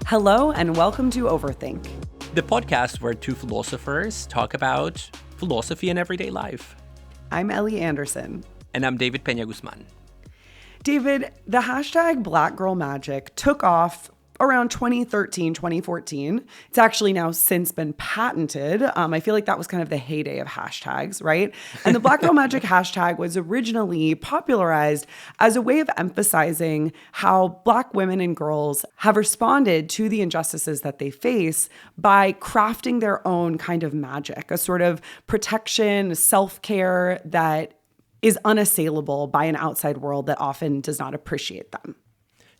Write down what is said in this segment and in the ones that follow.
Hello and welcome to Overthink, the podcast where two philosophers talk about philosophy in everyday life. I'm Ellie Anderson. And I'm David Peña Guzman. David, the hashtag Black Girl Magic took off around 2013, 2014. It's actually now since been patented. I feel like that was kind of the heyday of hashtags, right? And the Black Girl Magic hashtag was originally popularized as a way of emphasizing how Black women and girls have responded to the injustices that they face by crafting their own kind of magic, a sort of protection, self-care that is unassailable by an outside world that often does not appreciate them.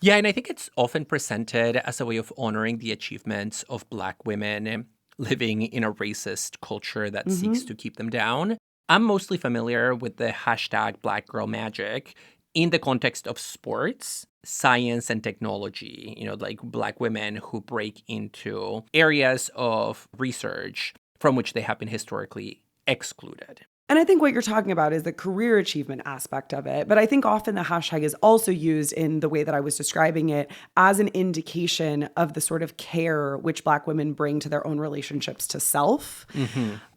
Yeah, and I think it's often presented as a way of honoring the achievements of Black women living in a racist culture that seeks to keep them down. I'm mostly familiar with the hashtag Black Girl Magic in the context of sports, science, and technology, like Black women who break into areas of research from which they have been historically excluded. And I think what you're talking about is the career achievement aspect of it. But I think often the hashtag is also used in the way that I was describing it as an indication of the sort of care which Black women bring to their own relationships to self.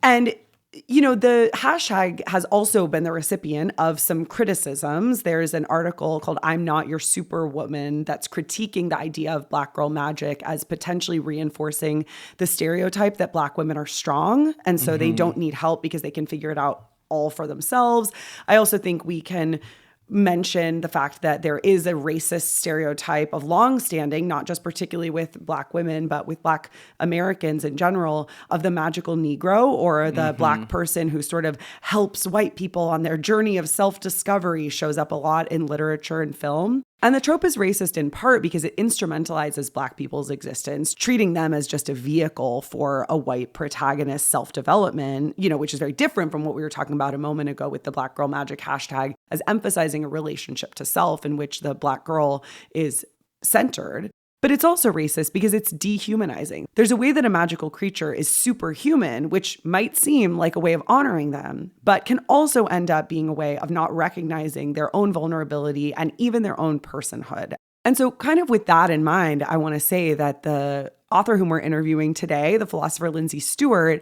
And the hashtag has also been the recipient of some criticisms. There's an article called I'm Not Your Superwoman that's critiquing the idea of Black girl magic as potentially reinforcing the stereotype that Black women are strong. And so they don't need help because they can figure it out all for themselves. I also think we can mention the fact that there is a racist stereotype of longstanding, not just particularly with Black women, but with Black Americans in general, of the magical Negro or the Black person who sort of helps white people on their journey of self-discovery, shows up a lot in literature and film. And the trope is racist in part because it instrumentalizes Black people's existence, treating them as just a vehicle for a white protagonist's self-development, which is very different from what we were talking about a moment ago with the Black Girl Magic hashtag, as emphasizing a relationship to self in which the Black girl is centered. But it's also racist because it's dehumanizing. There's a way that a magical creature is superhuman, which might seem like a way of honoring them, but can also end up being a way of not recognizing their own vulnerability and even their own personhood. And so kind of with that in mind, I want to say that the author whom we're interviewing today, the philosopher Lindsey Stewart,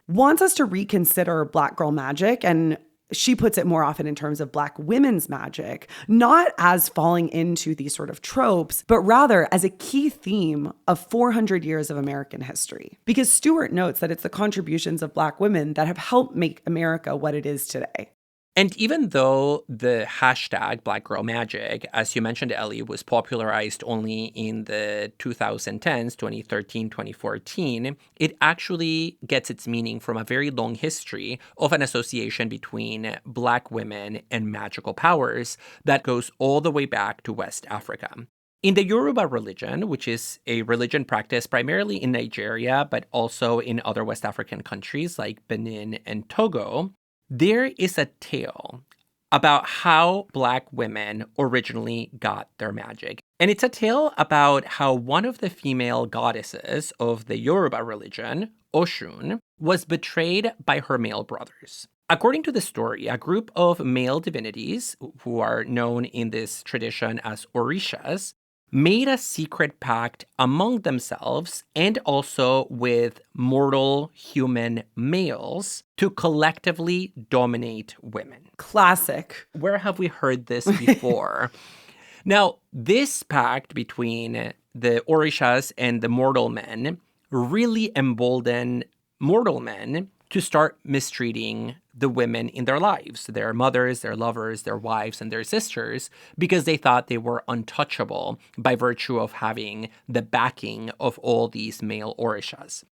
wants us to reconsider Black girl magic, and she puts it more often in terms of Black women's magic, not as falling into these sort of tropes, but rather as a key theme of 400 years of American history. Because Stewart notes that it's the contributions of Black women that have helped make America what it is today. And even though the hashtag Black Girl Magic, as you mentioned, Ellie, was popularized only in the 2010s, 2013, 2014, it actually gets its meaning from a very long history of an association between Black women and magical powers that goes all the way back to West Africa. In the Yoruba religion, which is a religion practiced primarily in Nigeria, but also in other West African countries like Benin and Togo, there is a tale about how Black women originally got their magic. And it's a tale about how one of the female goddesses of the Yoruba religion, Oshun, was betrayed by her male brothers. According to the story, a group of male divinities, who are known in this tradition as Orishas, made a secret pact among themselves and also with mortal human males to collectively dominate women. Classic. Where have we heard this before? Now, this pact between the Orishas and the mortal men really emboldened mortal men to start mistreating the women in their lives, their mothers, their lovers, their wives, and their sisters, because they thought they were untouchable by virtue of having the backing of all these male Orishas.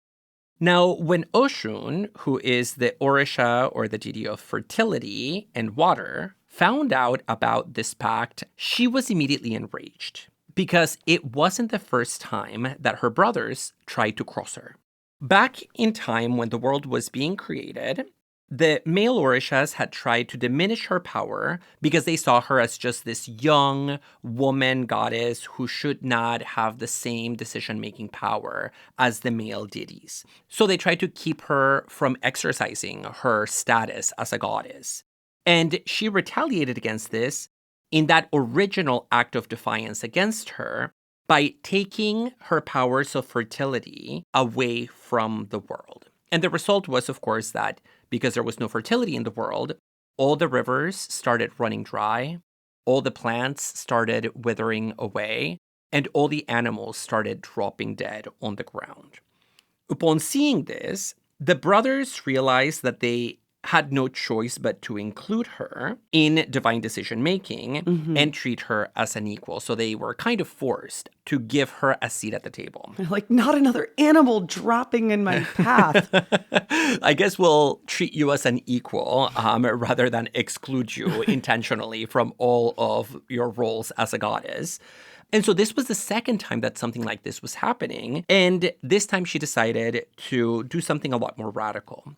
Now, when Oshun, who is the Orisha or the deity of fertility and water, found out about this pact, she was immediately enraged because it wasn't the first time that her brothers tried to cross her. Back in time when the world was being created, the male Orishas had tried to diminish her power because they saw her as just this young woman goddess who should not have the same decision-making power as the male deities. So they tried to keep her from exercising her status as a goddess. And she retaliated against this in that original act of defiance against her by taking her powers of fertility away from the world. And the result was, of course, that because there was no fertility in the world, all the rivers started running dry, all the plants started withering away, and all the animals started dropping dead on the ground. Upon seeing this, the brothers realized that they had no choice but to include her in divine decision-making and treat her as an equal. So they were kind of forced to give her a seat at the table. Like, not another animal dropping in my path. I guess we'll treat you as an equal rather than exclude you intentionally from all of your roles as a goddess. And so this was the second time that something like this was happening. And this time she decided to do something a lot more radical.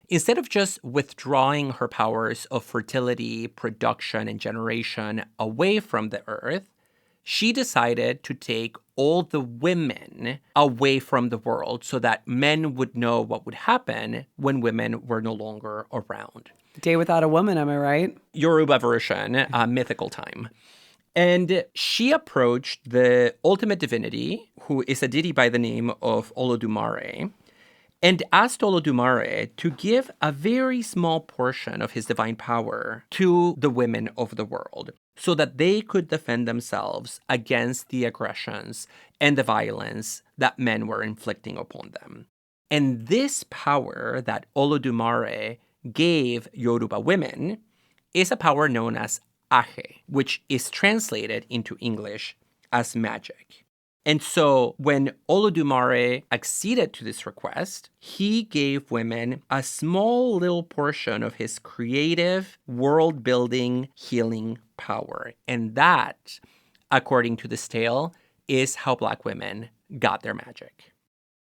Instead of just withdrawing her powers of fertility, production, and generation away from the earth, she decided to take all the women away from the world so that men would know what would happen when women were no longer around. Day without a woman, am I right? Yoruba version, mythical time. And she approached the ultimate divinity, who is a deity by the name of Olodumare, and asked Olodumare to give a very small portion of his divine power to the women of the world so that they could defend themselves against the aggressions and the violence that men were inflicting upon them. And this power that Olodumare gave Yoruba women is a power known as Aje, which is translated into English as magic. And so when Olodumare acceded to this request, he gave women a small little portion of his creative, world-building, healing power. And that, according to this tale, is how Black women got their magic.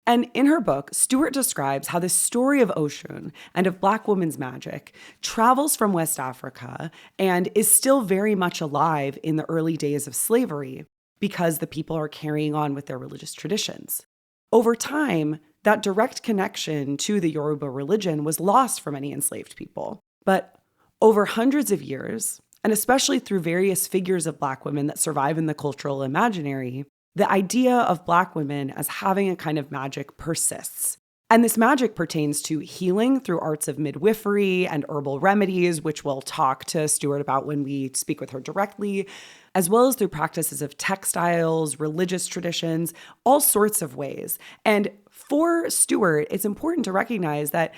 And in her book, Stewart describes how the story of Oshun and of Black women's magic travels from West Africa and is still very much alive in the early days of slavery, because the people are carrying on with their religious traditions. Over time, that direct connection to the Yoruba religion was lost for many enslaved people. But over hundreds of years, and especially through various figures of Black women that survive in the cultural imaginary, the idea of Black women as having a kind of magic persists. And this magic pertains to healing through arts of midwifery and herbal remedies, which we'll talk to Stewart about when we speak with her directly, as well as through practices of textiles, religious traditions, all sorts of ways. And for Stewart, it's important to recognize that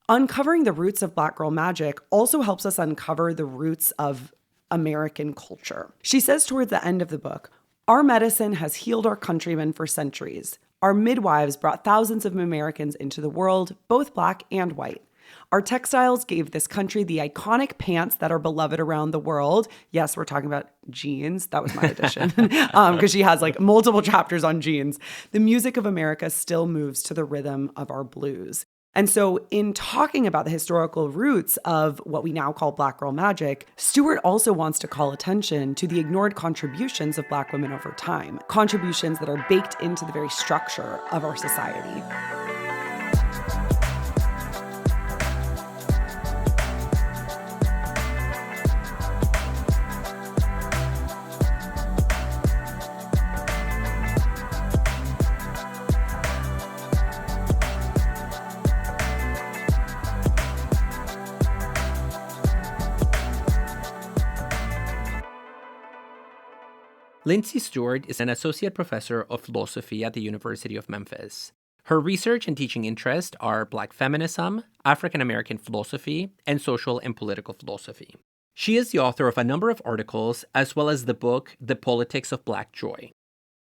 uncovering the roots of Black girl magic also helps us uncover the roots of American culture. She says towards the end of the book, "Our medicine has healed our countrymen for centuries. Our midwives brought thousands of Americans into the world, both Black and white. Our textiles gave this country the iconic pants that are beloved around the world." Yes, we're talking about jeans. That was my addition. Because she has like multiple chapters on jeans. "The music of America still moves to the rhythm of our blues." And so in talking about the historical roots of what we now call Black girl magic, Stewart also wants to call attention to the ignored contributions of Black women over time, contributions that are baked into the very structure of our society. Lindsey Stewart is an associate professor of philosophy at the University of Memphis. Her research and teaching interests are Black feminism, African American philosophy, and social and political philosophy. She is the author of a number of articles, as well as the book, The Politics of Black Joy.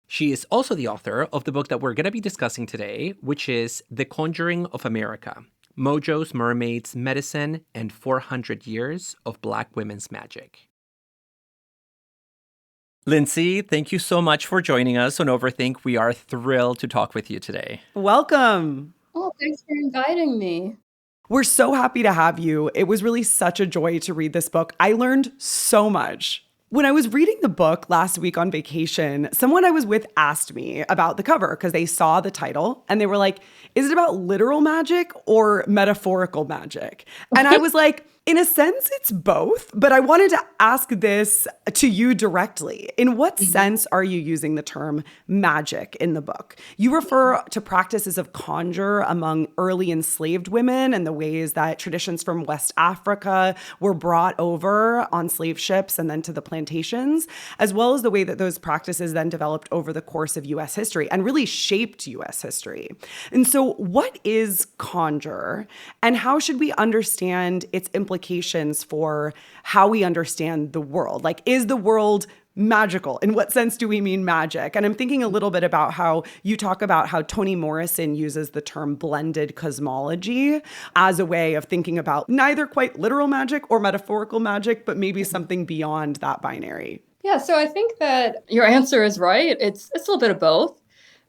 She is also the author of the book that we're going to be discussing today, which is The Conjuring of America, Mojos, Mermaids, Medicine, and 400 Years of Black Women's Magic. Lindsey, thank you so much for joining us on Overthink. We are thrilled to talk with you today. Welcome. Oh, thanks for inviting me. We're so happy to have you. It was really such a joy to read this book. I learned so much. When I was reading the book last week on vacation, someone I was with asked me about the cover because they saw the title and they were like, is it about literal magic or metaphorical magic? And I was like, In a sense, it's both, but I wanted to ask this to you directly. In what sense are you using the term magic in the book? You refer to practices of conjure among early enslaved women and the ways that traditions from West Africa were brought over on slave ships and then to the plantations, as well as the way that those practices then developed over the course of U.S. history and really shaped U.S. history. And so what is conjure, and how should we understand its implications for how we understand the world? Like, is the world magical? In what sense do we mean magic? And I'm thinking a little bit about how you talk about how Toni Morrison uses the term blended cosmology as a way of thinking about neither quite literal magic or metaphorical magic, but maybe something beyond that binary. Yeah, so I think that your answer is right. It's a little bit of both.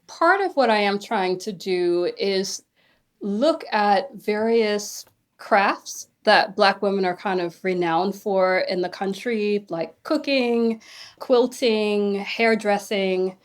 Part of what I am trying to do is look at various crafts that Black women are kind of renowned for in the country, like cooking, quilting, hairdressing.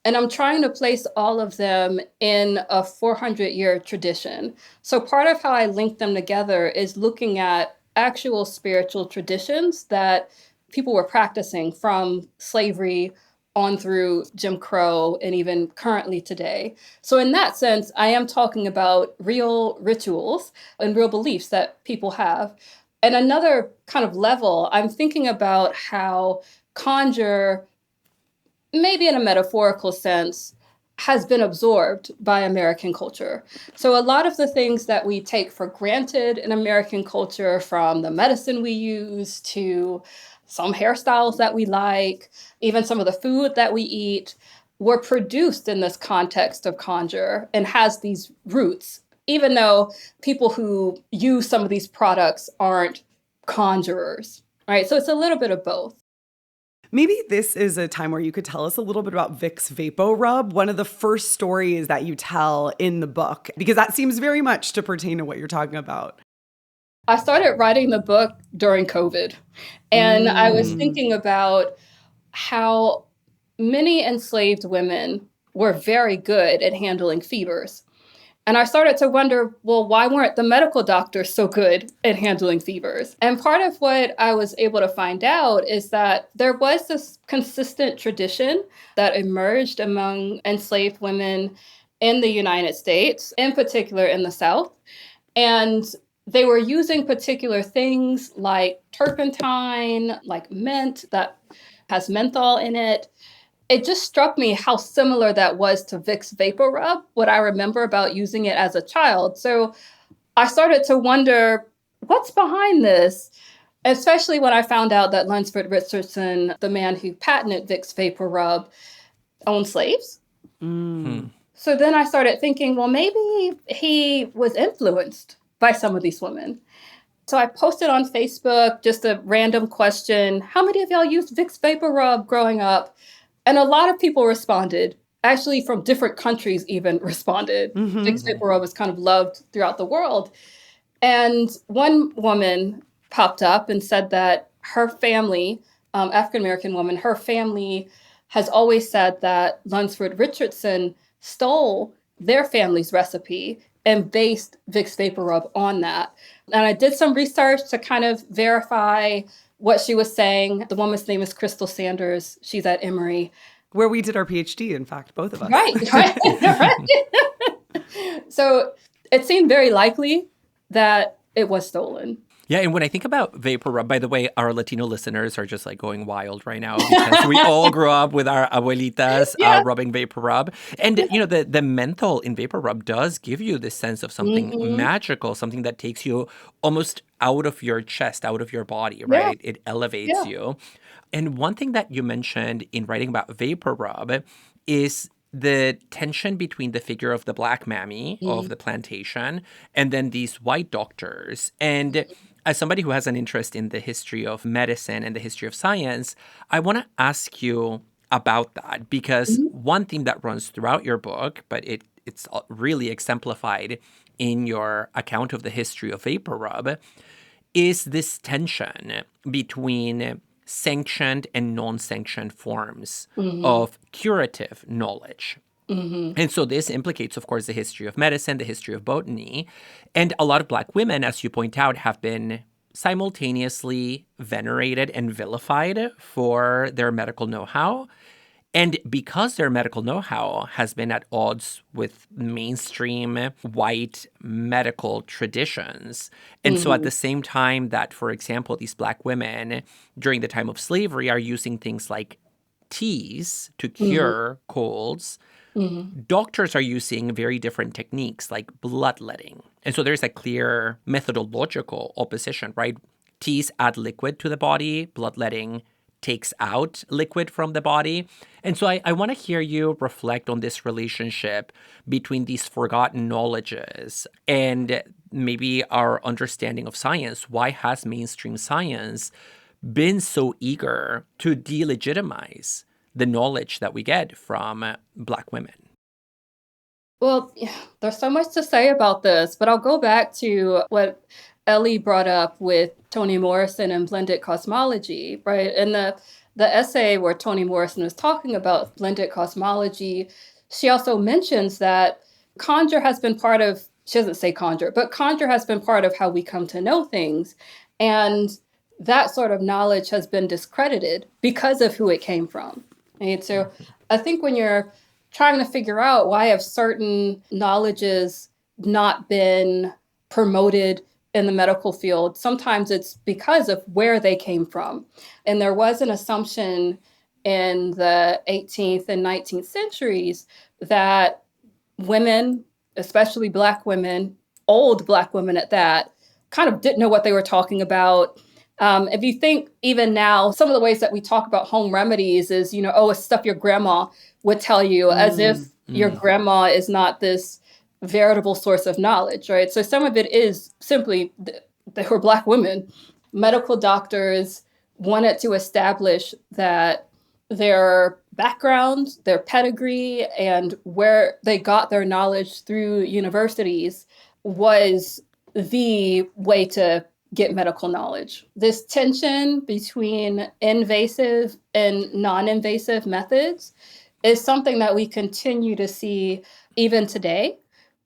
And I'm trying to place all of them in a 400-year tradition. So part of how I link them together is looking at actual spiritual traditions that people were practicing from slavery on through Jim Crow and even currently today. So in that sense, I am talking about real rituals and real beliefs that people have. And another kind of level, I'm thinking about how conjure, maybe in a metaphorical sense, has been absorbed by American culture. So a lot of the things that we take for granted in American culture, from the medicine we use to some hairstyles that we like, even some of the food that we eat, were produced in this context of conjure and has these roots, even though people who use some of these products aren't conjurers, right? So it's a little bit of both. Maybe this is a time where you could tell us a little bit about Vicks Vapor Rub, one of the first stories that you tell in the book, because that seems very much to pertain to what you're talking about. I started writing the book during COVID, and I was thinking about how many enslaved women were very good at handling fevers. And I started to wonder, well, why weren't the medical doctors so good at handling fevers? And part of what I was able to find out is that there was this consistent tradition that emerged among enslaved women in the United States, in particular in the South. And they were using particular things like turpentine, like mint that has menthol in it. It just struck me how similar that was to Vicks Vapor Rub, what I remember about using it as a child. So I started to wonder, what's behind this? Especially when I found out that Lunsford Richardson, the man who patented Vicks Vapor Rub, owned slaves. So then I started thinking, well, maybe he was influenced by some of these women. So I posted on Facebook just a random question: how many of y'all used Vicks Vapor Rub growing up? And a lot of people responded, actually from different countries even responded. Vicks Vapor Rub was kind of loved throughout the world. And one woman popped up and said that her family, African-American woman, her family has always said that Lunsford Richardson stole their family's recipe and based Vicks Vapor Rub on that. And I did some research to kind of verify what she was saying. The woman's name is Crystal Sanders. She's at Emory. Where we did our PhD, in fact, both of us. Right. So it seemed very likely that it was stolen. Yeah, and when I think about Vapor Rub, by the way, our Latino listeners are just like going wild right now because we all grew up with our abuelitas rubbing Vapor Rub. And, you know, the menthol in Vapor Rub does give you this sense of something magical, something that takes you almost out of your chest, out of your body, right? Yeah. It elevates you. And one thing that you mentioned in writing about Vapor Rub is the tension between the figure of the Black Mammy of the plantation and then these white doctors. And as somebody who has an interest in the history of medicine and the history of science, I want to ask you about that, because one theme that runs throughout your book, but it's really exemplified in your account of the history of Vapor Rub, is this tension between sanctioned and non-sanctioned forms of curative knowledge. And so this implicates, of course, the history of medicine, the history of botany. And a lot of Black women, as you point out, have been simultaneously venerated and vilified for their medical know-how. And because their medical know-how has been at odds with mainstream white medical traditions. And so at the same time that, for example, these Black women during the time of slavery are using things like teas to cure colds, doctors are using very different techniques like bloodletting. And so there's a clear methodological opposition, right? Teas add liquid to the body, bloodletting takes out liquid from the body. And so I want to hear you reflect on this relationship between these forgotten knowledges and maybe our understanding of science. Why has mainstream science been so eager to delegitimize the knowledge that we get from Black women? Well, yeah, there's so much to say about this, but I'll go back to what Ellie brought up with Toni Morrison and blended cosmology, right? In the essay where Toni Morrison was talking about blended cosmology, she also mentions that conjure has been part of, she doesn't say conjure, but conjure has been part of how we come to know things. And that sort of knowledge has been discredited because of who it came from. Right? So I think when you're trying to figure out why have certain knowledges not been promoted in the medical field, sometimes it's because of where they came from. And there was an assumption in the 18th and 19th centuries that women, especially Black women, old Black women at that, kind of didn't know what they were talking about. If you think even now, some of the ways that we talk about home remedies is, oh, it's stuff your grandma would tell you, as if your grandma is not this veritable source of knowledge, right? So some of it is simply they were Black women. Medical doctors wanted to establish that their background, their pedigree, and where they got their knowledge through universities was the way to get medical knowledge. This tension between invasive and non-invasive methods is something that we continue to see even today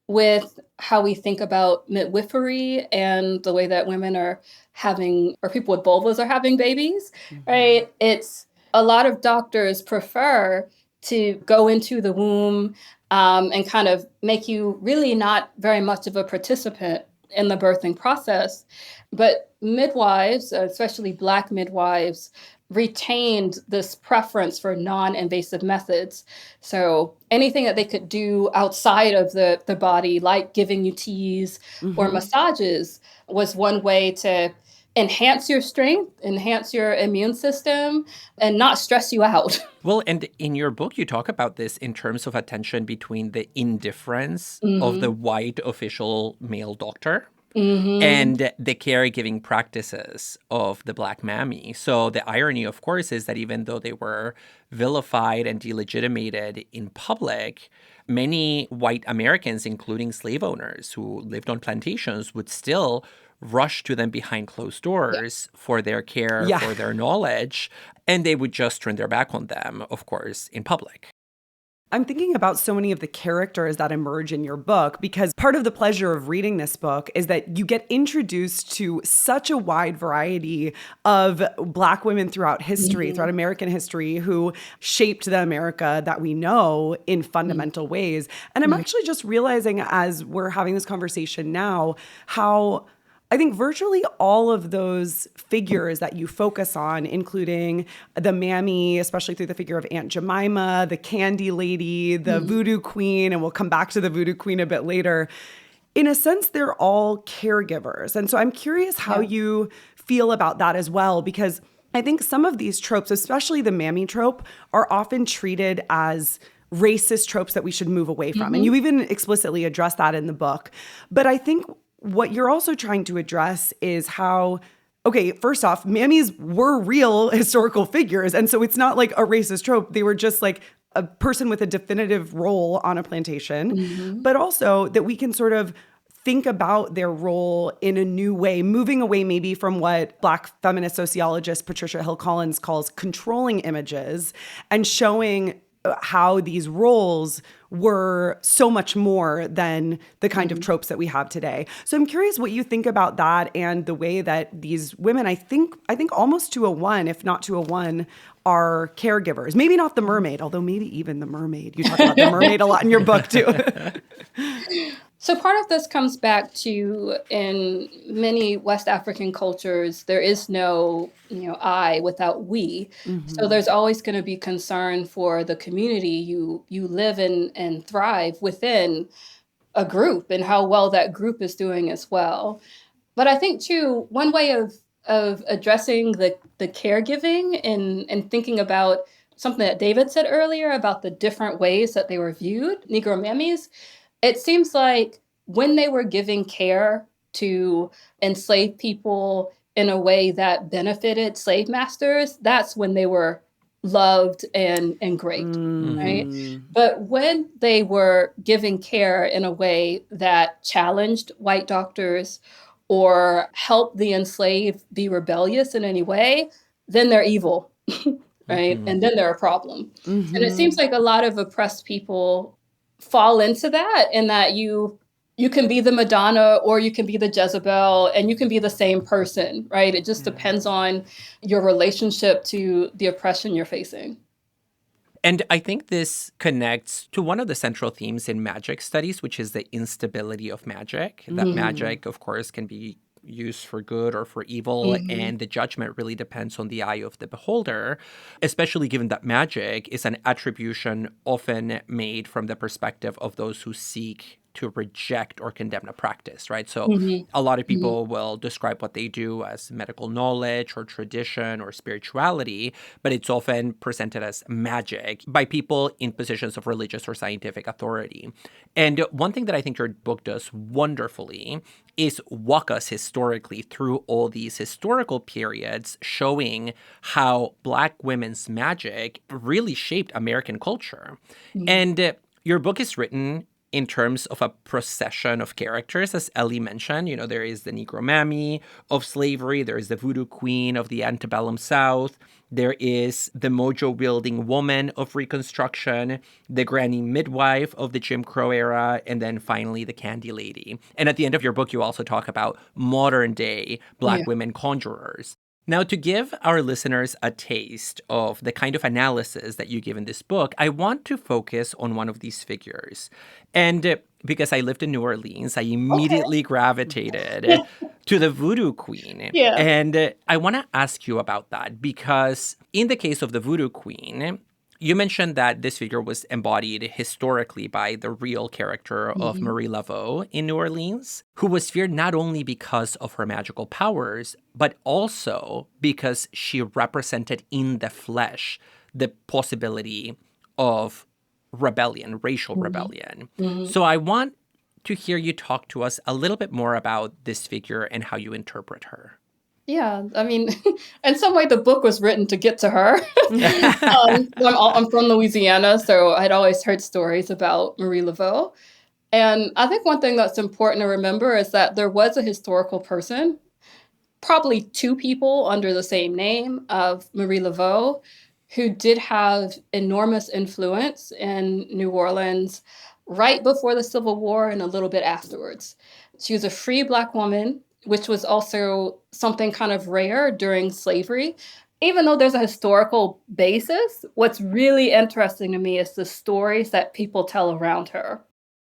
with how we think about midwifery and the way that women are having, or people with vulvas are having babies, right? It's a lot of doctors prefer to go into the womb and kind of make you really not very much of a participant in the birthing process. But midwives, especially Black midwives, retained this preference for non-invasive methods. So anything that they could do outside of the body, like giving you teas or massages, was one way to enhance your strength, enhance your immune system, and not stress you out. Well, and in your book, you talk about this in terms of a tension between the indifference of the white official male doctor and the caregiving practices of the Black Mammy. So the irony, of course, is that even though they were vilified and delegitimated in public, many white Americans, including slave owners who lived on plantations, would still rush to them behind closed doors for their care, for their knowledge, and they would just turn their back on them, of course, in public. I'm thinking about so many of the characters that emerge in your book, because part of the pleasure of reading this book is that you get introduced to such a wide variety of Black women throughout history, throughout American history, who shaped the America that we know in fundamental ways. And I'm actually just realizing as we're having this conversation now, how I think virtually all of those figures that you focus on, including the Mammy, especially through the figure of Aunt Jemima, the Candy Lady, the Voodoo Queen, and we'll come back to the Voodoo Queen a bit later. In a sense, they're all caregivers. And so I'm curious how you feel about that as well, because I think some of these tropes, especially the Mammy trope, are often treated as racist tropes that we should move away from. And you even explicitly address that in the book. But I think what you're also trying to address is how, okay, first off, Mammies were real historical figures. And so it's not like a racist trope. They were just like a person with a definitive role on a plantation, but also that we can sort of think about their role in a new way, moving away maybe from what Black feminist sociologist Patricia Hill Collins calls controlling images and showing how these roles were so much more than the kind of tropes that we have today. So I'm curious what you think about that and the way that these women, I think almost to a one, if not to a one, are caregivers. Maybe not the mermaid, although maybe even the mermaid. You talk about the mermaid a lot in your book too. So part of this comes back to, in many West African cultures, there is no, I without we. So there's always going to be concern for the community you live in and thrive within a group and how well that group is doing as well. But I think too, one way of addressing the caregiving and thinking about something that David said earlier about the different ways that they were viewed, Negro mammies, it seems like when they were giving care to enslaved people in a way that benefited slave masters, that's when they were loved and great, right? But when they were giving care in a way that challenged white doctors or helped the enslaved be rebellious in any way, then they're evil, right? And then they're a problem. And it seems like a lot of oppressed people fall into that, in that you can be the Madonna or you can be the Jezebel, and you can be the same person, right? It just depends on your relationship to the oppression you're facing. And I think this connects to one of the central themes in magic studies, which is the instability of magic. That magic, of course, can be used for good or for evil, and the judgment really depends on the eye of the beholder, especially given that magic is an attribution often made from the perspective of those who seek to reject or condemn a practice, right? So a lot of people will describe what they do as medical knowledge or tradition or spirituality, but it's often presented as magic by people in positions of religious or scientific authority. And one thing that I think your book does wonderfully is walk us historically through all these historical periods, showing how Black women's magic really shaped American culture. And your book is written in terms of a procession of characters, as Ellie mentioned. There is the Negro Mammy of slavery. There is the Voodoo Queen of the antebellum South. There is the mojo-wielding woman of Reconstruction, the granny midwife of the Jim Crow era, and then finally the Candy Lady. And at the end of your book, you also talk about modern-day Black women conjurers. Now, to give our listeners a taste of the kind of analysis that you give in this book, I want to focus on one of these figures. And because I lived in New Orleans, I immediately gravitated to the Voodoo Queen. Yeah. And I want to ask you about that, because in the case of the Voodoo Queen, you mentioned that this figure was embodied historically by the real character of Marie Laveau in New Orleans, who was feared not only because of her magical powers, but also because she represented in the flesh the possibility of rebellion, racial rebellion. So I want to hear you talk to us a little bit more about this figure and how you interpret her. Yeah, I mean, in some way, the book was written to get to her. I'm from Louisiana, so I'd always heard stories about Marie Laveau. And I think one thing that's important to remember is that there was a historical person, probably two people under the same name of Marie Laveau, who did have enormous influence in New Orleans right before the Civil War and a little bit afterwards. She was a free Black woman, which was also something kind of rare during slavery. Even though there's a historical basis, what's really interesting to me is the stories that people tell around her.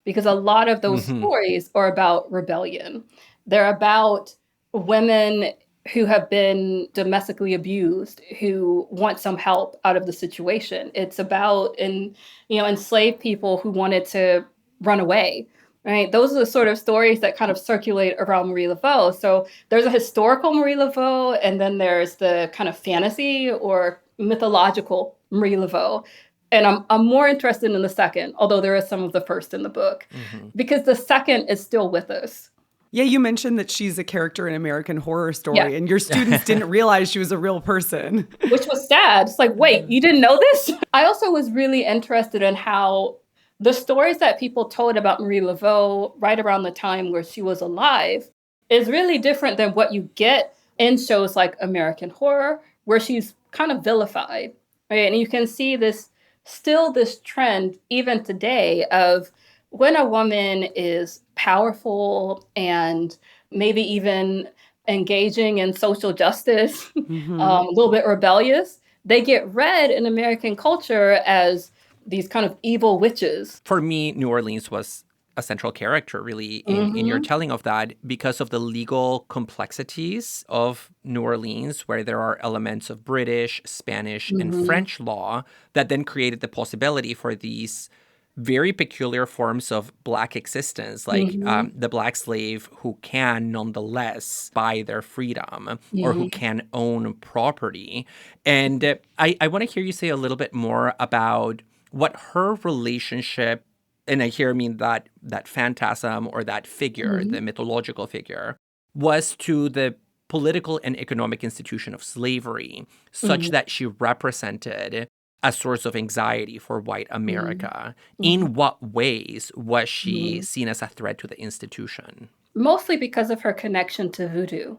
Because a lot of those stories are about rebellion. They're about women who have been domestically abused, who want some help out of the situation. It's about enslaved people who wanted to run away. Right. Those are the sort of stories that kind of circulate around Marie Laveau. So there's a historical Marie Laveau, and then there's the kind of fantasy or mythological Marie Laveau. And I'm more interested in the second, although there is some of the first in the book, because the second is still with us. Yeah, you mentioned that she's a character in American Horror Story, and your students didn't realize she was a real person. Which was sad. It's like, wait, you didn't know this? I also was really interested in how the stories that people told about Marie Laveau right around the time where she was alive is really different than what you get in shows like American Horror, where she's kind of vilified, right? And you can see this still this trend, even today, of when a woman is powerful and maybe even engaging in social justice, Hmm. a little bit rebellious, they get read in American culture as these kind of evil witches. For me, New Orleans was a central character really in your Hmm. telling of that because of the legal complexities of New Orleans, where there are elements of British, Spanish, and Hmm. French law that then created the possibility for these very peculiar forms of Black existence, like Hmm. the Black slave who can nonetheless buy their freedom or who Hmm. can own property. And I want to hear you say a little bit more about what her relationship, and I mean that phantasm or that figure, Hmm. the mythological figure, was to the political and economic institution of slavery, such Hmm. that she represented a source of anxiety for white Hmm. America. Hmm. In what ways was she Hmm. seen as a threat to the institution? Mostly because of her connection to voodoo.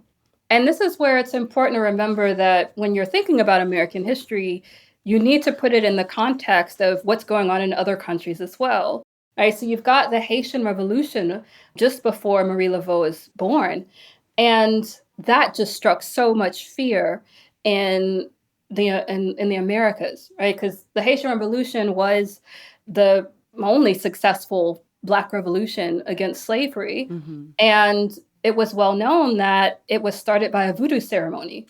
And this is where it's important to remember that when you're thinking about American history, you need to put it in the context of what's going on in other countries as well. Right? So you've got the Haitian Revolution just before Marie Laveau is born. And that just struck so much fear in in the Americas, right? Because the Haitian Revolution was the only successful Black revolution against slavery. Hmm. And it was well known that it was started by a voodoo ceremony.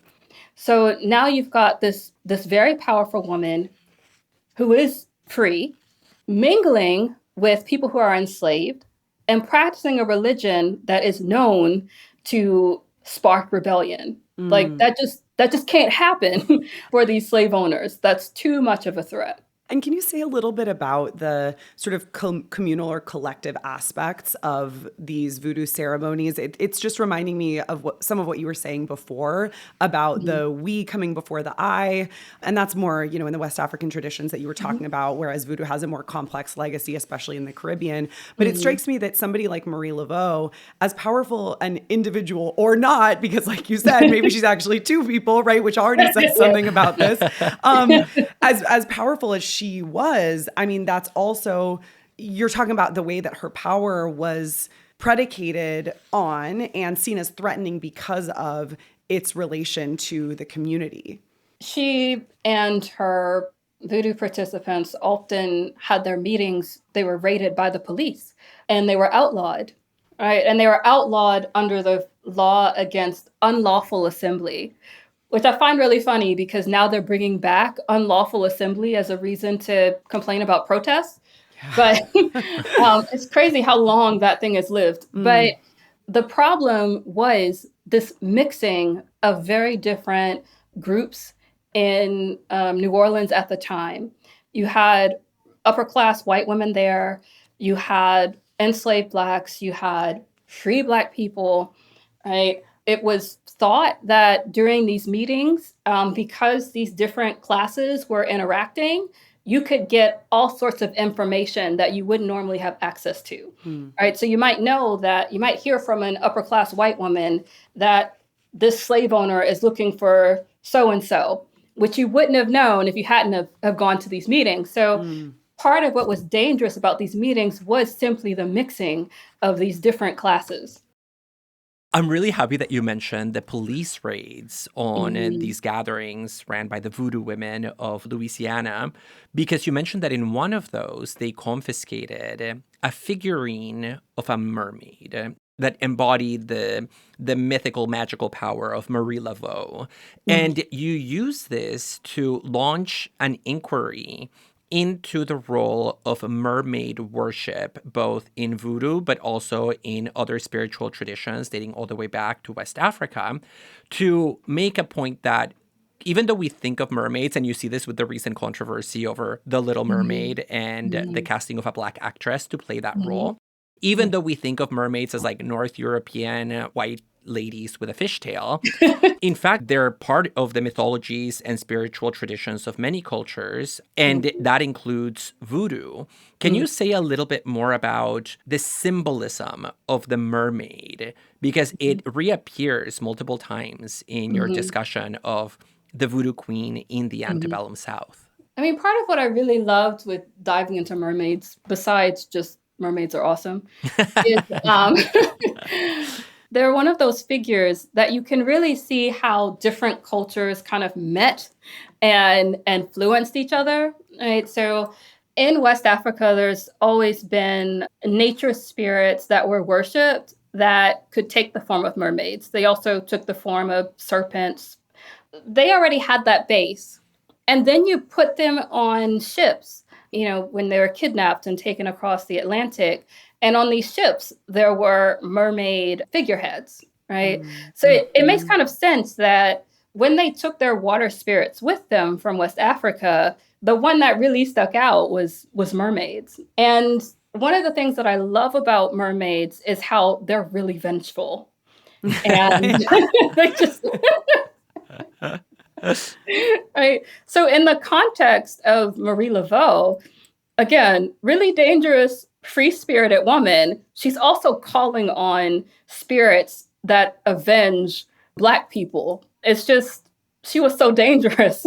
So now you've got this very powerful woman who is free, mingling with people who are enslaved, and practicing a religion that is known to spark rebellion. Like Mm. that just can't happen for these slave owners. That's too much of a threat. And can you say a little bit about the sort of communal or collective aspects of these voodoo ceremonies? It's just reminding me of some of what you were saying before about Mhm. the we coming before the I. And that's more, in the West African traditions that you were talking Mhm. about, whereas voodoo has a more complex legacy, especially in the Caribbean. But it Mhm. strikes me that somebody like Marie Laveau, as powerful an individual or not, because like you said, maybe she's actually two people, right? Which already says something about this. Um, as powerful as she was, I mean, that's also, you're talking about the way that her power was predicated on and seen as threatening because of its relation to the community. She and her voodoo participants often had their meetings, they were raided by the police and they were outlawed, right? And they were outlawed under the law against unlawful assembly, which I find really funny because now they're bringing back unlawful assembly as a reason to complain about protests. But it's crazy how long that thing has lived. But Mm. the problem was this mixing of very different groups in New Orleans at the time. You had upper class white women there, you had enslaved Blacks, you had free Black people, right? It was thought that during these meetings, because these different classes were interacting, you could get all sorts of information that you wouldn't normally have access to. Mm. Right. So you might know that you might hear from an upper class white woman that this slave owner is looking for so and so, which you wouldn't have known if you hadn't have gone to these meetings. So Mm. part of what was dangerous about these meetings was simply the mixing of these different classes. I'm really happy that you mentioned the police raids on Mhm. these gatherings ran by the Voodoo Women of Louisiana, because you mentioned that in one of those, they confiscated a figurine of a mermaid that embodied the mythical, magical power of Marie Laveau. Mhm. And you use this to launch an inquiry into the role of mermaid worship, both in voodoo, but also in other spiritual traditions dating all the way back to West Africa, to make a point that even though we think of mermaids, and you see this with the recent controversy over The Little Mhm. Mermaid and the Mhm. casting of a Black actress to play that Mhm. role, even though we think of mermaids as like North European white ladies with a fishtail, in fact, they're part of the mythologies and spiritual traditions of many cultures, and Mhm. that includes voodoo. Can Mhm. you say a little bit more about the symbolism of the mermaid? Because it reappears multiple times in your Mhm. discussion of the Voodoo Queen in the Mhm. antebellum South. I mean, part of what I really loved with diving into mermaids, besides just mermaids are awesome, is they're one of those figures that you can really see how different cultures kind of met and influenced each other, right? So in West Africa, there's always been nature spirits that were worshipped that could take the form of mermaids. They also took the form of serpents. They already had that base. And then you put them on ships, when they were kidnapped and taken across the Atlantic. And on these ships, there were mermaid figureheads, right? So it makes kind of sense that when they took their water spirits with them from West Africa, the one that really stuck out was mermaids. And one of the things that I love about mermaids is how they're really vengeful. And they just right. So in the context of Marie Laveau, again, really dangerous, free-spirited woman, she's also calling on spirits that avenge Black people. It's just, she was so dangerous.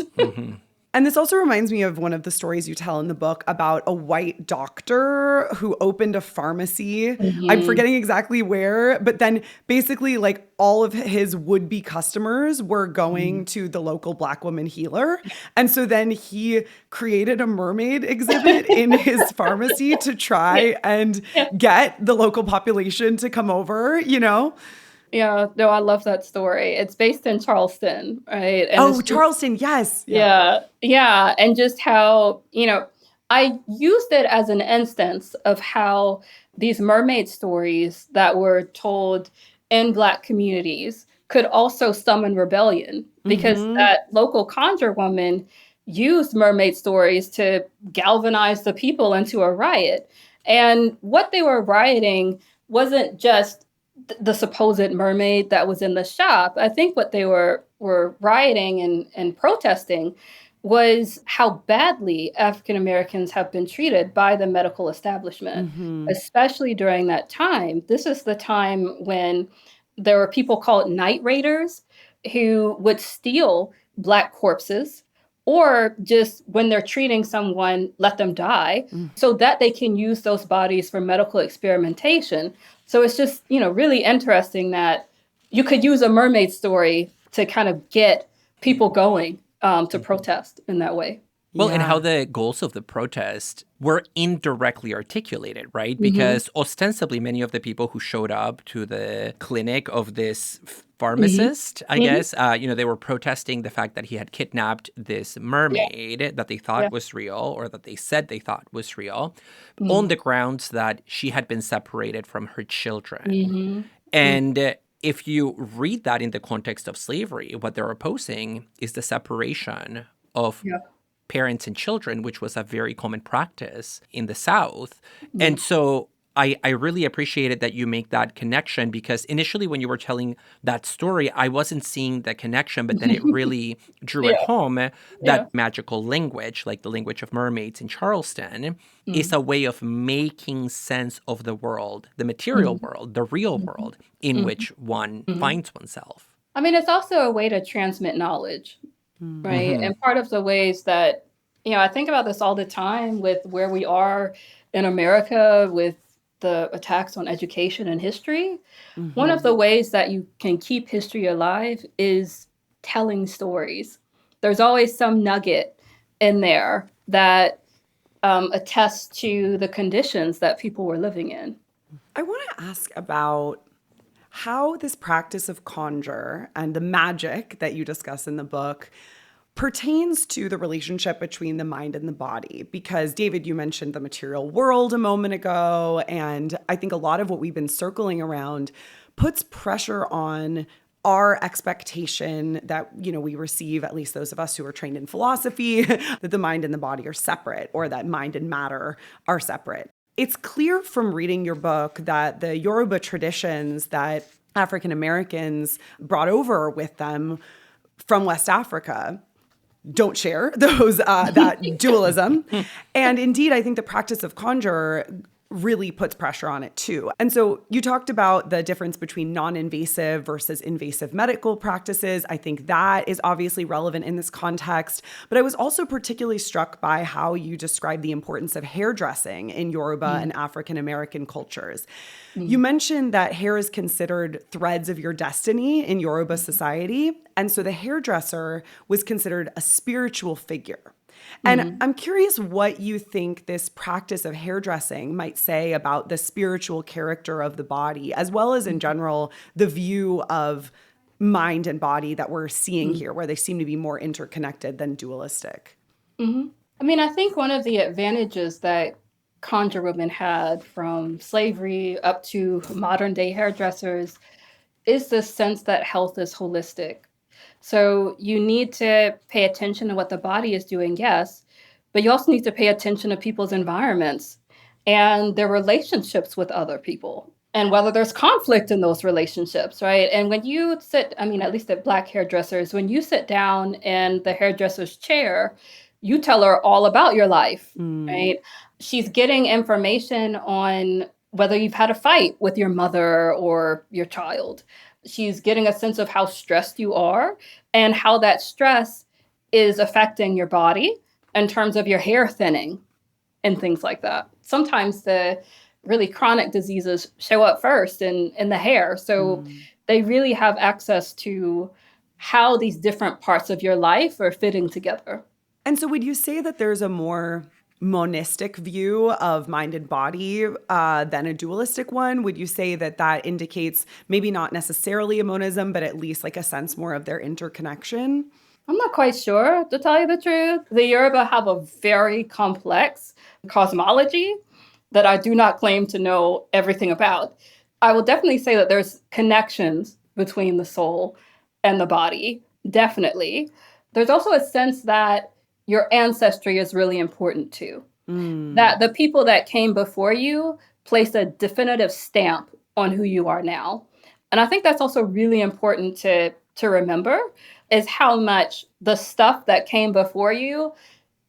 And this also reminds me of one of the stories you tell in the book about a white doctor who opened a pharmacy. I'm forgetting exactly where, but then basically like all of his would-be customers were going to the local Black woman healer. And so then he created a mermaid exhibit in his pharmacy to try and get the local population to come over, Yeah, no, I love that story. It's based in Charleston, right? And Charleston, yes. Yeah. And just how, I used it as an instance of how these mermaid stories that were told in Black communities could also summon rebellion because that local conjure woman used mermaid stories to galvanize the people into a riot. And what they were rioting wasn't just the supposed mermaid that was in the shop. I think what they were rioting and protesting was how badly African Americans have been treated by the medical establishment, especially during that time. This is the time when there were people called night raiders who would steal Black corpses or just when they're treating someone, let them die so that they can use those bodies for medical experimentation. So it's just, really interesting that you could use a mermaid story to kind of get people going to protest in that way. Well, and how the goals of the protest were indirectly articulated, right? Because ostensibly many of the people who showed up to the clinic of this pharmacist, I guess, they were protesting the fact that he had kidnapped this mermaid that they thought was real, or that they said they thought was real, on the grounds that she had been separated from her children. And if you read that in the context of slavery, what they're opposing is the separation of parents and children, which was a very common practice in the South. And so I really appreciated that you make that connection, because initially when you were telling that story, I wasn't seeing the connection, but then it really drew it home that magical language, like the language of mermaids in Charleston, is a way of making sense of the world, the material world, the real world in which one finds oneself. I mean, it's also a way to transmit knowledge, right? And part of the ways that, I think about this all the time with where we are in America with the attacks on education and history. One of the ways that you can keep history alive is telling stories. There's always some nugget in there that attests to the conditions that people were living in. I want to ask about how this practice of conjure and the magic that you discuss in the book pertains to the relationship between the mind and the body. Because David, you mentioned the material world a moment ago, and I think a lot of what we've been circling around puts pressure on our expectation that, we receive, at least those of us who are trained in philosophy, that the mind and the body are separate, or that mind and matter are separate. It's clear from reading your book that the Yoruba traditions that African Americans brought over with them from West Africa don't share those that dualism. And indeed, I think the practice of conjure really puts pressure on it too. And so you talked about the difference between non-invasive versus invasive medical practices. I think that is obviously relevant in this context. But I was also particularly struck by how you describe the importance of hairdressing in Yoruba and African American cultures. You mentioned that hair is considered threads of your destiny in Yoruba society. And so the hairdresser was considered a spiritual figure. And I'm curious what you think this practice of hairdressing might say about the spiritual character of the body, as well as in general, the view of mind and body that we're seeing here, where they seem to be more interconnected than dualistic. I mean, I think one of the advantages that conjure women had from slavery up to modern day hairdressers is this sense that health is holistic. So you need to pay attention to what the body is doing, yes, but you also need to pay attention to people's environments and their relationships with other people and whether there's conflict in those relationships, right? And when you sit, I mean, at least at Black hairdressers, when you sit down in the hairdresser's chair, you tell her all about your life, right? She's getting information on whether you've had a fight with your mother or your child. She's getting a sense of how stressed you are and how that stress is affecting your body in terms of your hair thinning and things like that. Sometimes the really chronic diseases show up first in the hair. So they really have access to how these different parts of your life are fitting together. And so would you say that there's a more monistic view of mind and body than a dualistic one? Would you say that that indicates maybe not necessarily a monism, but at least like a sense more of their interconnection? I'm not quite sure, to tell you the truth. The Yoruba have a very complex cosmology that I do not claim to know everything about. I will definitely say that there's connections between the soul and the body, definitely. There's also a sense that your ancestry is really important too. That the people that came before you placed a definitive stamp on who you are now. And I think that's also really important to remember is how much the stuff that came before you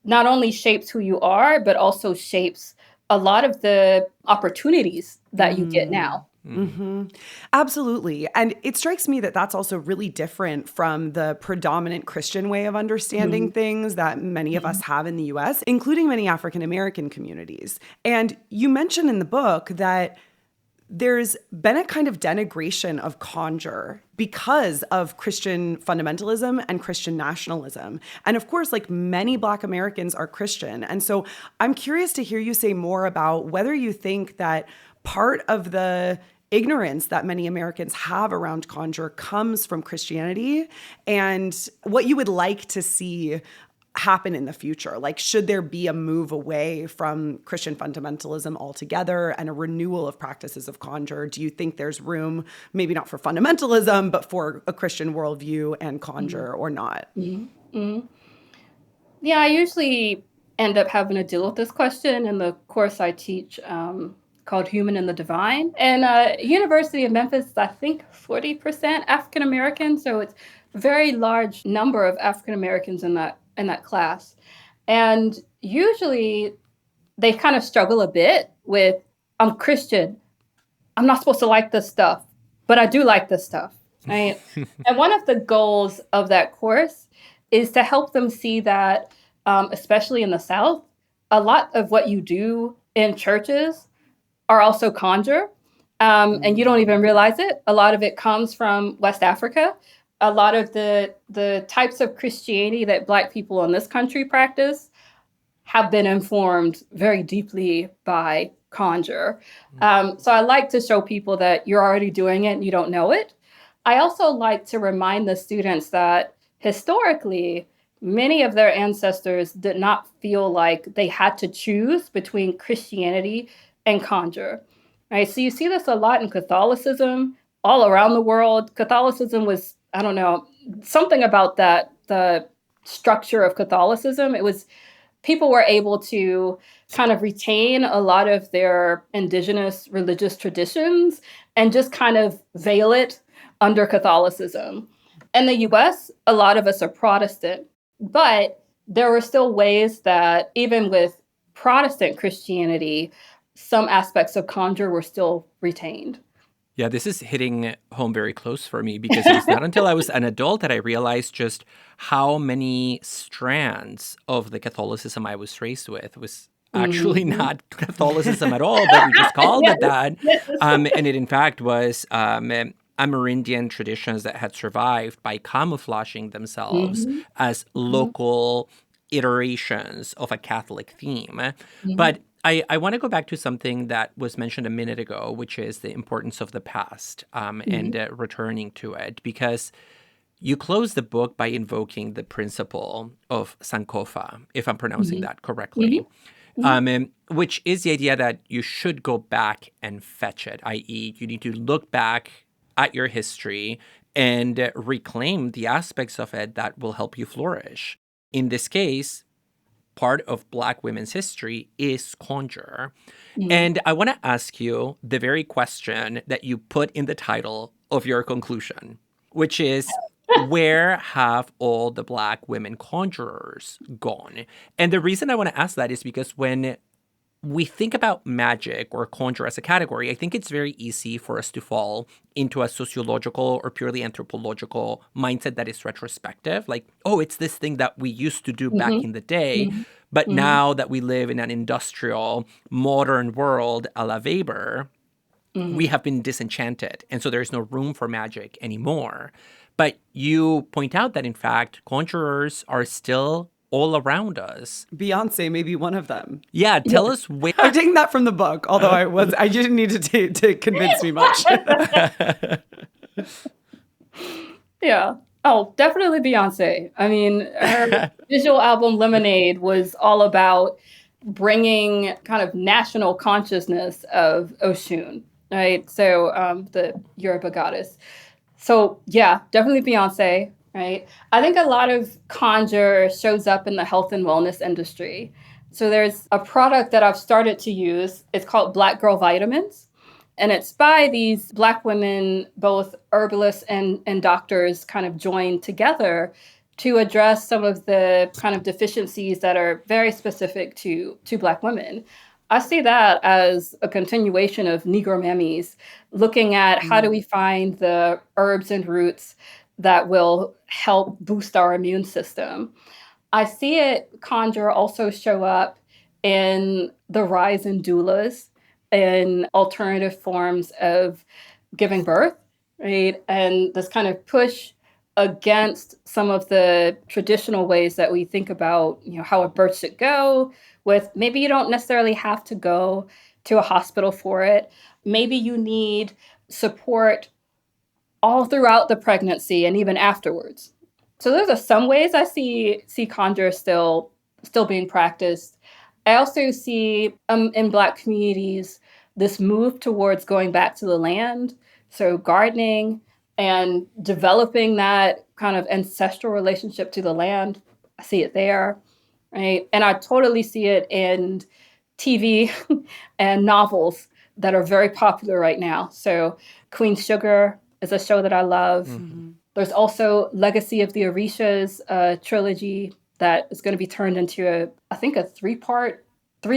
not only shapes who you are, but also shapes a lot of the opportunities that you get now. Absolutely. And it strikes me that that's also really different from the predominant Christian way of understanding things that many of us have in the US, including many African American communities. And you mentioned in the book that there's been a kind of denigration of conjure because of Christian fundamentalism and Christian nationalism. And of course, like many Black Americans are Christian. And so I'm curious to hear you say more about whether you think that part of the ignorance that many Americans have around conjure comes from Christianity and what you would like to see happen in the future. Like, should there be a move away from Christian fundamentalism altogether and a renewal of practices of conjure? Do you think there's room, maybe not for fundamentalism, but for a Christian worldview and conjure or not? Yeah, I usually end up having to deal with this question in the course I teach called Human and the Divine. And University of Memphis, I think 40% African American. So it's a very large number of African Americans in that class. And usually they kind of struggle a bit with, I'm Christian. I'm not supposed to like this stuff, but I do like this stuff. Right? And one of the goals of that course is to help them see that, especially in the South, a lot of what you do in churches are also conjure, and you don't even realize it. A lot of it comes from West Africa. A lot of the types of Christianity that Black people in this country practice have been informed very deeply by conjure. So I like to show people that you're already doing it and you don't know it. I also like to remind the students that historically, many of their ancestors did not feel like they had to choose between Christianity and conjure, right? So you see this a lot in Catholicism all around the world. Catholicism was, I don't know, something about that, the structure of Catholicism. It was, people were able to kind of retain a lot of their indigenous religious traditions and just kind of veil it under Catholicism. In the US, a lot of us are Protestant, but there were still ways that even with Protestant Christianity, some aspects of conjure were still retained. Yeah, this is hitting home very close for me because it was not until I was an adult that I realized just how many strands of the Catholicism I was raised with was actually not Catholicism at all, but we just called it that. And it, in fact, was Amerindian traditions that had survived by camouflaging themselves as local iterations of a Catholic theme. But I want to go back to something that was mentioned a minute ago, which is the importance of the past and returning to it, because you close the book by invoking the principle of Sankofa, if I'm pronouncing that correctly, which is the idea that you should go back and fetch it, i.e. you need to look back at your history and reclaim the aspects of it that will help you flourish. In this case, part of Black women's history is conjure. And I want to ask you the very question that you put in the title of your conclusion, which is, where have all the Black women conjurers gone? And the reason I want to ask that is because when we think about magic or conjure as a category, I think it's very easy for us to fall into a sociological or purely anthropological mindset that is retrospective. Like, oh, it's this thing that we used to do back in the day. But now that we live in an industrial, modern world a la Weber, we have been disenchanted. And so there's no room for magic anymore. But you point out that, in fact, conjurers are still all around us. Beyonce may be one of them. Yeah, tell us where. I'm taking that from the book, although I didn't need to convince me much. Yeah. Oh, definitely Beyonce. I mean, her visual album Lemonade was all about bringing kind of national consciousness of Oshun, right? So the Yoruba goddess. So yeah, definitely Beyonce. Right. I think a lot of conjure shows up in the health and wellness industry. So there's a product that I've started to use. It's called Black Girl Vitamins. And it's by these Black women, both herbalists and doctors, kind of joined together to address some of the kind of deficiencies that are very specific to Black women. I see that as a continuation of Negro Mammies, looking at how do we find the herbs and roots that will help boost our immune system. I see it, conjure, also show up in the rise in doulas and alternative forms of giving birth, right? And this kind of push against some of the traditional ways that we think about, how a birth should go, with maybe you don't necessarily have to go to a hospital for it. Maybe you need support all throughout the pregnancy and even afterwards. So those are some ways I see conjure still being practiced. I also see in Black communities this move towards going back to the land, so gardening and developing that kind of ancestral relationship to the land. I see it there, right? And I totally see it in TV and novels that are very popular right now. So Queen Sugar is a show that I love. There's also Legacy of the Orishas, trilogy that is going to be turned into I think a 3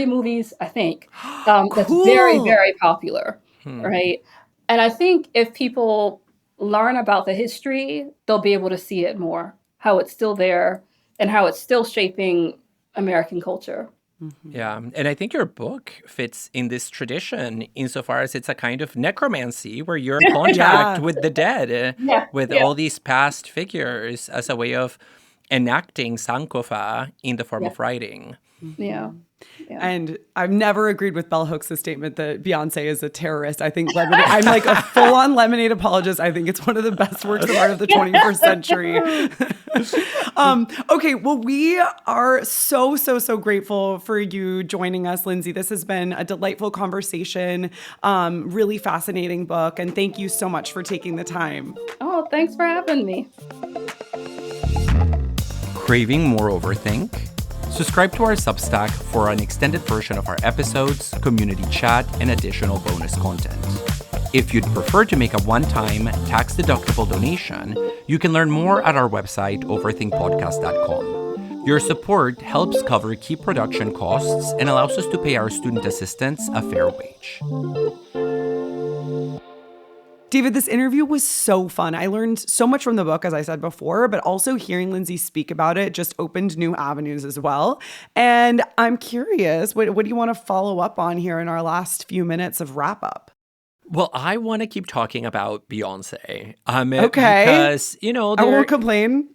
movies, I think. That's very, very popular, right? And I think if people learn about the history, they'll be able to see it more, how it's still there and how it's still shaping American culture. Yeah, and I think your book fits in this tradition insofar as it's a kind of necromancy where you're in contact with the dead, with all these past figures as a way of enacting Sankofa in the form of writing. Yeah. And I've never agreed with Bell Hooks' statement that Beyonce is a terrorist. I think Lemonade, I'm like a full-on Lemonade apologist. I think it's one of the best works of art of the 21st century. Okay, well, we are so grateful for you joining us, Lindsey. This has been a delightful conversation, really fascinating book, and thank you so much for taking the time. Oh, thanks for having me. Craving more overthink? Subscribe to our Substack for an extended version of our episodes, community chat, and additional bonus content. If you'd prefer to make a one-time, tax-deductible donation, you can learn more at our website, overthinkpodcast.com. Your support helps cover key production costs and allows us to pay our student assistants a fair wage. David, this interview was so fun. I learned so much from the book, as I said before, but also hearing Lindsey speak about it just opened new avenues as well. And I'm curious, what do you want to follow up on here in our last few minutes of wrap up? Well, I want to keep talking about Beyonce. Okay. Because, I won't complain.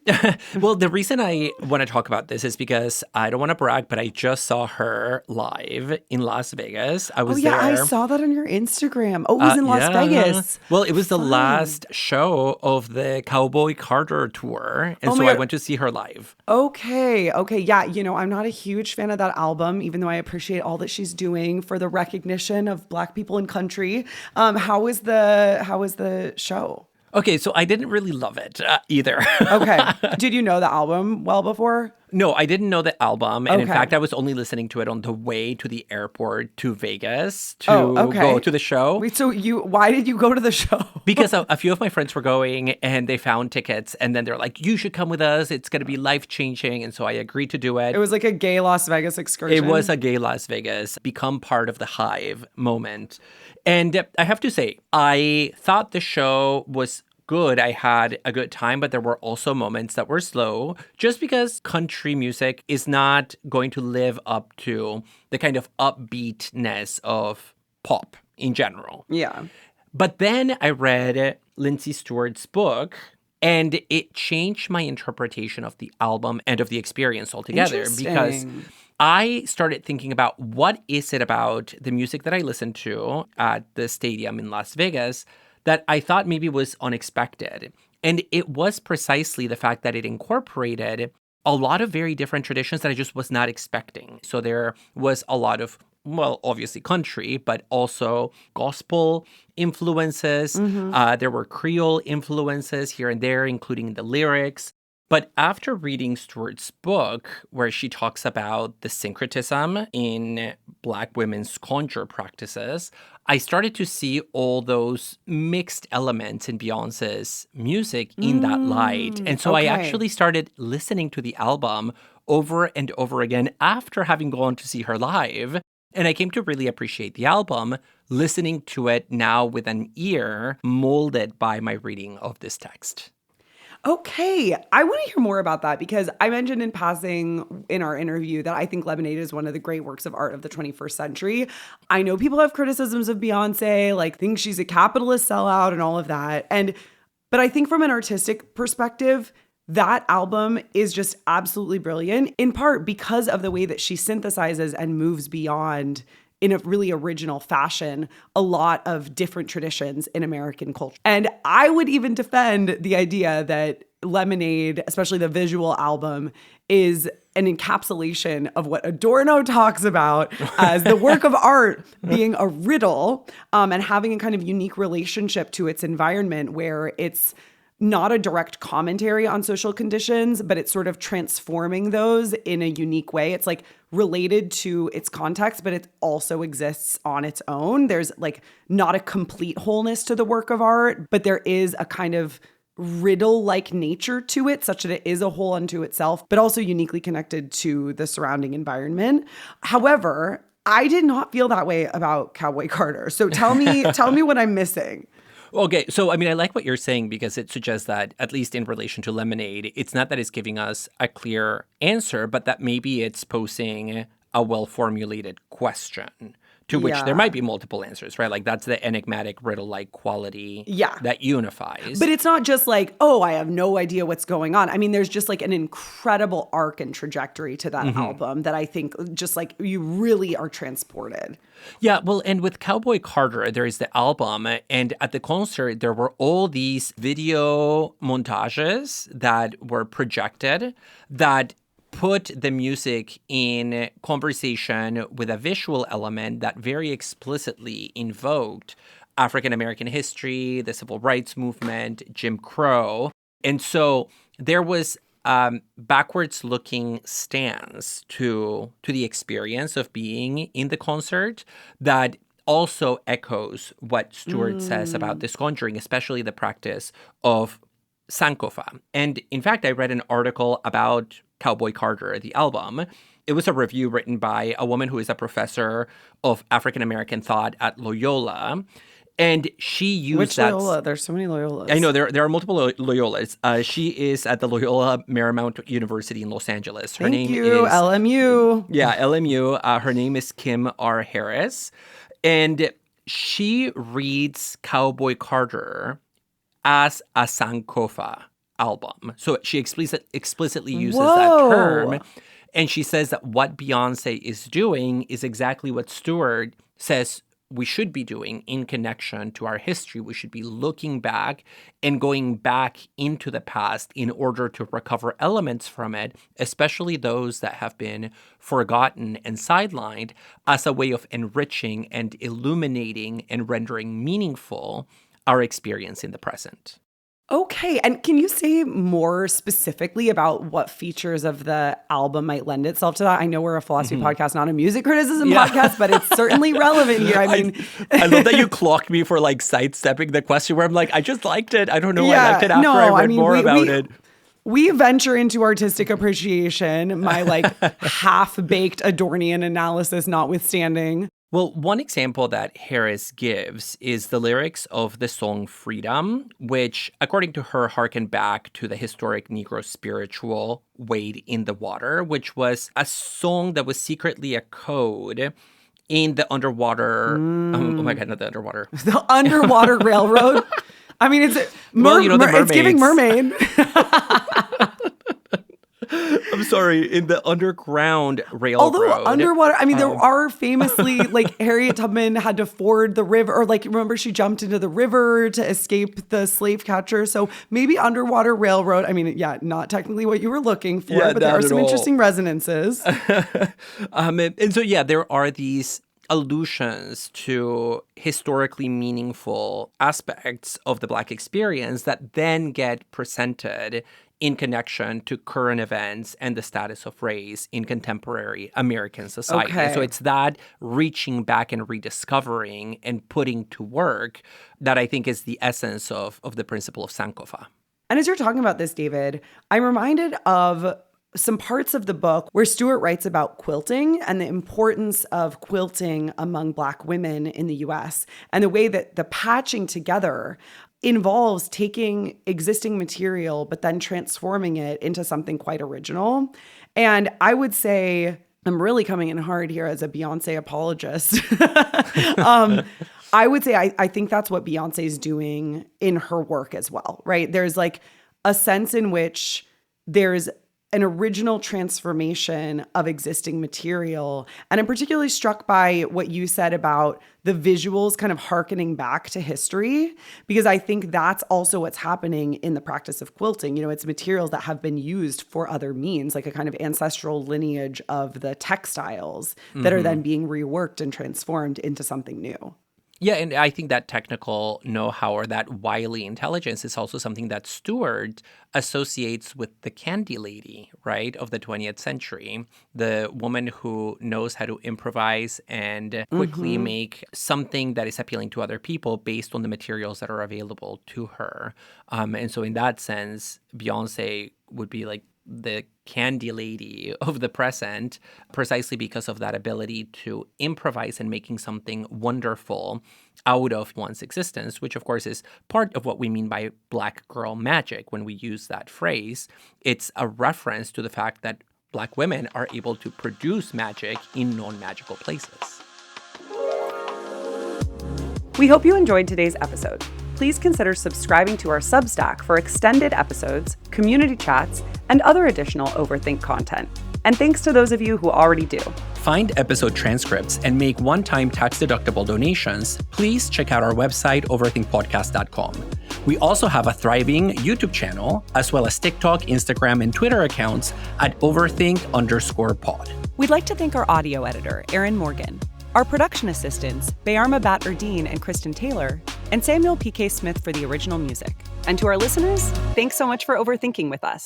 Well, the reason I want to talk about this is because I don't want to brag, but I just saw her live in Las Vegas. I was there. I saw that on your Instagram. Oh, it was in Las Vegas. Well, it was the last show of the Cowboy Carter tour. And so I went to see her live. Okay. Yeah. I'm not a huge fan of that album, even though I appreciate all that she's doing for the recognition of Black people in country. How was the show? Okay, so I didn't really love it either. Okay. Did you know the album well before? No, I didn't know the album. And in fact, I was only listening to it on the way to the airport to Vegas to go to the show. Wait, so why did you go to the show? Because a few of my friends were going and they found tickets. And then they're like, you should come with us. It's going to be life-changing. And so I agreed to do it. It was like a gay Las Vegas excursion. It was a gay Las Vegas, become part of the hive moment. And I have to say, I thought the show was good. I had a good time, but there were also moments that were slow just because country music is not going to live up to the kind of upbeatness of pop in general. Yeah. But then I read Lindsey Stewart's book, and it changed my interpretation of the album and of the experience altogether because I started thinking about what is it about the music that I listened to at the stadium in Las Vegas that I thought maybe was unexpected. And it was precisely the fact that it incorporated a lot of very different traditions that I just was not expecting. So there was a lot of, well, obviously country, but also gospel influences. There were Creole influences here and there, including the lyrics. But after reading Stewart's book, where she talks about the syncretism in Black women's conjure practices, I started to see all those mixed elements in Beyonce's music in that light. And so I actually started listening to the album over and over again after having gone to see her live. And I came to really appreciate the album, listening to it now with an ear molded by my reading of this text. Okay, I want to hear more about that because I mentioned in passing in our interview that I think Lemonade is one of the great works of art of the 21st century. I know people have criticisms of Beyonce, like think she's a capitalist sellout and all of that. But I think from an artistic perspective, that album is just absolutely brilliant, in part because of the way that she synthesizes and moves beyond in a really original fashion, a lot of different traditions in American culture. And I would even defend the idea that Lemonade, especially the visual album, is an encapsulation of what Adorno talks about as the work of art being a riddle and having a kind of unique relationship to its environment where it's not a direct commentary on social conditions, but it's sort of transforming those in a unique way. It's like related to its context, but it also exists on its own. There's like not a complete wholeness to the work of art, but there is a kind of riddle-like nature to it, such that it is a whole unto itself, but also uniquely connected to the surrounding environment. However, I did not feel that way about Cowboy Carter. So tell me what I'm missing. Okay, so I mean, I like what you're saying because it suggests that, at least in relation to Lemonade, it's not that it's giving us a clear answer, but that maybe it's posing a well-formulated question to which there might be multiple answers, right? Like that's the enigmatic riddle-like quality that unifies. But it's not just like, oh, I have no idea what's going on. I mean, there's just like an incredible arc and trajectory to that album that I think just like you really are transported. Yeah, well, and with Cowboy Carter, there is the album, and at the concert, there were all these video montages that were projected that put the music in conversation with a visual element that very explicitly invoked African American history, the civil rights movement, Jim Crow. And so there was backwards looking stance to the experience of being in the concert that also echoes what Stewart says about this conjuring, especially the practice of Sankofa. And in fact, I read an article about Cowboy Carter, the album. It was a review written by a woman who is a professor of African-American thought at Loyola. And she used Which Loyola? There's so many Loyolas. I know there are multiple Loyolas. She is at the Loyola Marymount University in Los Angeles. Her name is LMU. Yeah, LMU. Her name is Kim R. Harris. And she reads Cowboy Carter as a Sankofa album. So she explicitly uses that term. And she says that what Beyonce is doing is exactly what Stewart says we should be doing in connection to our history. We should be looking back and going back into the past in order to recover elements from it, especially those that have been forgotten and sidelined, as a way of enriching and illuminating and rendering meaningful our experience in the present. Okay. And can you say more specifically about what features of the album might lend itself to that? I know we're a philosophy podcast, not a music criticism podcast, but it's certainly relevant here. I mean, I love that you clocked me for like sidestepping the question where I'm like, I just liked it. I don't know why I liked it after I read more about it. We venture into artistic appreciation, my like half-baked Adornian analysis notwithstanding. Well, one example that Harris gives is the lyrics of the song Freedom, which, according to her, harken back to the historic Negro spiritual Wade in the Water, which was a song that was secretly a code in the underwater... oh my God, not the underwater. The underwater railroad? I mean, it's it's giving Mermaid. I'm sorry, in the underground railroad. Although underwater, I mean, there are famously, like, Harriet Tubman had to ford the river, or like, remember she jumped into the river to escape the slave catcher. So maybe underwater railroad. I mean, yeah, not technically what you were looking for, but there are some interesting resonances. And so, yeah, there are these allusions to historically meaningful aspects of the Black experience that then get presented in connection to current events and the status of race in contemporary American society. Okay. So it's that reaching back and rediscovering and putting to work that I think is the essence of the principle of Sankofa. And as you're talking about this, David, I'm reminded of some parts of the book where Stewart writes about quilting and the importance of quilting among Black women in the US and the way that the patching together involves taking existing material, but then transforming it into something quite original. And I would say, I'm really coming in hard here as a Beyonce apologist. I would say I think that's what Beyonce is doing in her work as well, right? There's like a sense in which there's an original transformation of existing material. And I'm particularly struck by what you said about the visuals kind of hearkening back to history, because I think that's also what's happening in the practice of quilting. You know, it's materials that have been used for other means, like a kind of ancestral lineage of the textiles that are then being reworked and transformed into something new. Yeah, and I think that technical know-how or that wily intelligence is also something that Stewart associates with the candy lady, right, of the 20th century. The woman who knows how to improvise and quickly make something that is appealing to other people based on the materials that are available to her. And so in that sense, Beyonce would be like the candy lady of the present, precisely because of that ability to improvise and making something wonderful out of one's existence, which of course is part of what we mean by Black girl magic when we use that phrase. It's a reference to the fact that Black women are able to produce magic in non-magical places. We hope you enjoyed today's episode. Please consider subscribing to our Substack for extended episodes, community chats, and other additional Overthink content. And thanks to those of you who already do. Find episode transcripts and make one-time tax-deductible donations. Please check out our website, overthinkpodcast.com. We also have a thriving YouTube channel, as well as TikTok, Instagram, and Twitter accounts at overthink_pod. We'd like to thank our audio editor, Aaron Morgan, our production assistants, Bayarma Bat-Erdine and Kristen Taylor, and Samuel P.K. Smith for the original music. And to our listeners, thanks so much for overthinking with us.